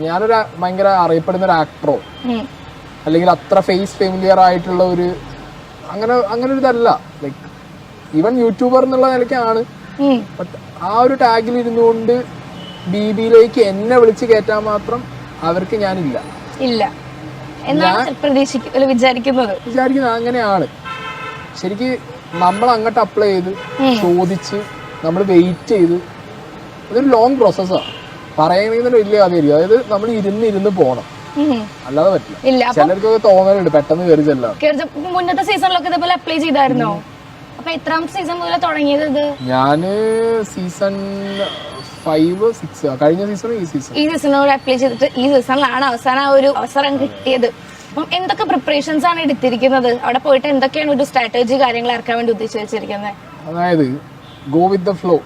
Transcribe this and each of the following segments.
ഞാനൊരു ഭയങ്കര അറിയപ്പെടുന്ന ഒരു ആക്ടറോ അല്ലെങ്കിൽ അത്ര ഫേസ് ഫെമിലിയർ ആയിട്ടുള്ള ഒരു അങ്ങനെ ഒരു ഇതല്ല. ലൈക്ക് ഈവൻ യൂട്യൂബർ എന്നുള്ള നിലയ്ക്കാണ്. ബട്ട് ആ ഒരു ടാഗിൽ ഇരുന്നുകൊണ്ട് ബിബിയിലേക്ക് എന്നെ വിളിച്ച് കയറ്റാൻ മാത്രം അവർക്ക് ഞാനില്ല. വിചാരിക്കുന്നത് അങ്ങനെയാണ്. ശരിക്ക് നമ്മൾ അങ്ങോട്ട് അപ്ലൈ ചെയ്ത് ചോദിച്ച് നമ്മൾ വെയിറ്റ് ചെയ്ത് അതൊരു ലോങ് പ്രോസസ്സാണ്. പറയുന്നതിന് വലിയ കാര്യമായിരിക്കും. അതായത് നമ്മൾ ഇരുന്ന് പോണം, അല്ലാതെ പറ്റില്ല. ചിലർക്കൊക്കെ തോന്നലുണ്ട് പെട്ടെന്ന് കയറി ചെല്ലാം. മുന്നത്തെ സീസണിലൊക്കെ ഇതേപോലെ അപ്ലൈ ചെയ്തായിരുന്നോ? അപ്പൊ എത്രാമത്തെ സീസൺ മുതൽ തുടങ്ങിയത്? ഞാന് സീസൺ 5, 6 കഴിഞ്ഞ സീസൺ ഈ സീസണോട് അപ്ലൈ ചെയ്തിട്ട് ഈ സീസണിലാണ് അവസാനം ആ ഒരു അവസരം കിട്ടിയത്. അപ്പം എന്തൊക്കെ പ്രിപ്പറേഷൻസ് ആണ് എടുത്തിരിക്കുന്നത്? അവിടെ പോയിട്ട് എന്തൊക്കെയാണ് ഒരു സ്ട്രാറ്റജി കാര്യങ്ങൾ ഇറക്കാൻ വേണ്ടി ഉദ്ദേശിച്ച് വെച്ചിരിക്കുന്നത്? അതായത് ഗോ വിത്ത് ദ ഫ്ലോ,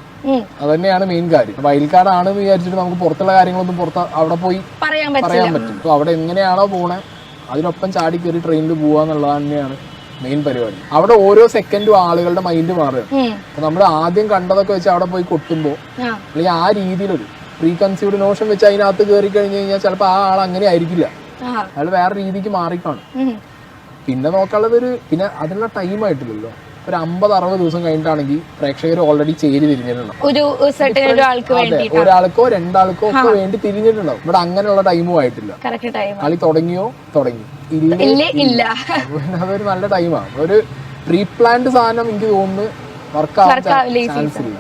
അത് തന്നെയാണ് മെയിൻ കാര്യം. വയൽക്കാടാണെന്ന് വിചാരിച്ചിട്ട് നമുക്ക് പുറത്തുള്ള കാര്യങ്ങളൊന്നും അവിടെ പോയി പറയാൻ പറ്റും. അപ്പൊ അവിടെ എങ്ങനെയാണോ പോണേ അതിനൊപ്പം ചാടി കയറി ട്രെയിനിൽ പോവാന്നുള്ളത് തന്നെയാണ് മെയിൻ പരിപാടി. അവിടെ ഓരോ സെക്കൻഡും ആളുകളുടെ മൈൻഡ് മാറുകയാണ്. അപ്പൊ നമ്മൾ ആദ്യം കണ്ടതൊക്കെ വെച്ച് അവിടെ പോയി കൊട്ടുമ്പോ അല്ലെങ്കിൽ ആ രീതിയിലൊരു പ്രീ കൺസീവ്ഡ് നോഷൻ വെച്ച് അതിനകത്ത് കയറി കഴിഞ്ഞു കഴിഞ്ഞാൽ ചിലപ്പോൾ ആ ആൾ അങ്ങനെ ആയിരിക്കില്ല, അയാൾ വേറെ രീതിക്ക് മാറിക്കാണും. പിന്നെ നോക്കാനുള്ളത് പിന്നെ അതിനുള്ള ടൈം ആയിട്ടില്ലല്ലോ. ഒരു 50-60 ദിവസം കഴിഞ്ഞിട്ടാണെങ്കിൽ പ്രേക്ഷകർ ഓൾറെഡി ചേരി തിരിഞ്ഞിട്ടുണ്ടാവും. ഒരാൾക്കോ രണ്ടാൾക്കോ ഒക്കെ വേണ്ടി തിരിഞ്ഞിട്ടുണ്ടാവും. ഇവിടെ അങ്ങനെയുള്ള ടൈമും ആയിട്ടില്ല. കളി തുടങ്ങിയോ തുടങ്ങി, ഇല്ല. അതൊരു നല്ല ടൈമാണ്. ഒരു പ്രീ പ്ലാൻഡ് സാധനം എനിക്ക് തോന്നുന്നു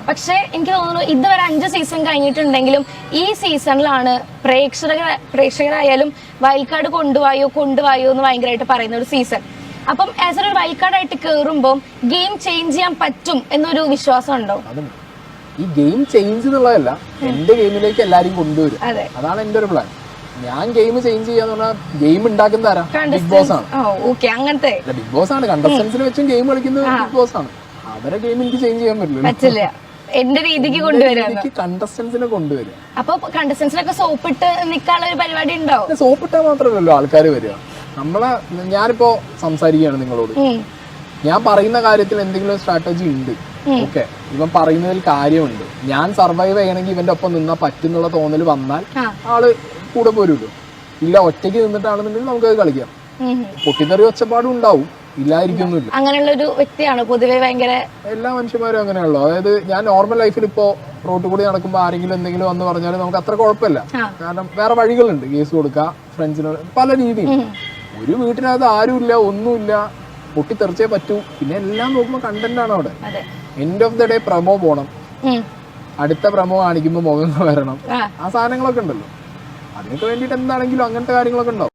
പക്ഷെ എനിക്ക് തോന്നുന്നു ഇതുവരെ 5 സീസൺ കഴിഞ്ഞിട്ടുണ്ടെങ്കിലും ഈ സീസണിലാണ് പ്രേക്ഷകരായാലും വയൽക്കാട് കൊണ്ടുപോയോ എന്ന് ഭയങ്കരമായിട്ട് പറയുന്ന ഒരു സീസൺ. അപ്പം ആസ് ഒരു വയൽക്കാടായിട്ട് കയറുമ്പോൾ ഗെയിം ചേഞ്ച് ചെയ്യാൻ പറ്റും എന്നൊരു വിശ്വാസം ഉണ്ടോ? ഈ ഗെയിം ചേഞ്ച് എന്നുള്ളതല്ല, എന്റെ ഗെയിമിലേക്ക് എല്ലാരും കൊണ്ടുവരും. അതാണ് എന്റെ ഒരു പ്ലാൻ. ഞാൻ ഗെയിം ചേഞ്ച് ചെയ്യാന്ന് പറഞ്ഞാൽ ഗെയിം ഉണ്ടാക്കുന്ന ആരാ? ബിഗ് ബോസ് ആണ്. അങ്ങനത്തെ ബിഗ് ബോസ് ആണ്. കണ്ടസ്റ്റൻസിനെ വെച്ചും ഗെയിം കളിക്കുന്നത് ബിഗ് ബോസ് ആണ്. അവരെ ഗെയിം എനിക്ക് ചേഞ്ച് ചെയ്യാൻ പറ്റില്ല. എന്റെ രീതിക്ക് കൊണ്ടുവരാം, കണ്ടസ്റ്റൻസിനെ കൊണ്ടുവരും. അപ്പൊ കണ്ടസ്റ്റൻസിനൊക്കെ സോപ്പിട്ട് നിൽക്കാനുള്ള ഒരു പരിപാടി ഉണ്ടോ? സോപ്പിട്ടാ മാത്രമല്ലല്ലോ ആൾക്കാർ വരിക. ഞാനിപ്പോ സംസാരിക്കുകയാണ് നിങ്ങളോട്, ഞാൻ പറയുന്ന കാര്യത്തിൽ എന്തെങ്കിലും സ്ട്രാറ്റജി ഉണ്ട്. ഓക്കെ, ഇവൻ പറയുന്നതിൽ കാര്യമുണ്ട്, ഞാൻ സർവൈവ് ചെയ്യണമെങ്കിൽ ഇവന്റെ ഒപ്പം നിന്നാ പറ്റുന്നുള്ള തോന്നൽ വന്നാൽ ആള് കൂടെ പോരുമല്ലോ. ഇല്ല, ഒറ്റയ്ക്ക് നിന്നിട്ടാണെന്നുണ്ടെങ്കിൽ നമുക്കത് കളിക്കാം. പൊട്ടിത്തെറി ഒച്ചപ്പാടും ഉണ്ടാവും, ഇല്ലായിരിക്കൊന്നുമില്ല. അങ്ങനെയുള്ള ഒരു വ്യക്തിയാണ് പൊതുവെ ഭയങ്കര. എല്ലാ മനുഷ്യന്മാരും അങ്ങനെയുള്ളൂ. അതായത് ഞാൻ നോർമൽ ലൈഫിൽ ഇപ്പോ റോഡ് കൂടി നടക്കുമ്പോൾ ആരെങ്കിലും എന്തെങ്കിലും വന്ന് പറഞ്ഞാൽ നമുക്ക് അത്ര കുഴപ്പമില്ല. കാരണം വേറെ വഴികളുണ്ട്. കേസ് കൊടുക്കുക, ഫ്രണ്ട്സിനോട് പല രീതിയിൽ. ഒരു വീട്ടിനകത്ത് ആരുമില്ല, ഒന്നുമില്ല, പൊട്ടിത്തെറിച്ചേ പറ്റൂ. പിന്നെ എല്ലാം നോക്കുമ്പോൾ കണ്ടന്റ് ആണ് അവിടെ. End of the day promo പോണം, അടുത്ത പ്രമോ കാണിക്കുമ്പോൾ മുഖങ്ങൾ വരണം, ആ സാധനങ്ങളൊക്കെ ഉണ്ടല്ലോ. അതിനൊക്കെ വേണ്ടിയിട്ട് എന്താണെങ്കിലും അങ്ങനത്തെ കാര്യങ്ങളൊക്കെ ഉണ്ടാവും.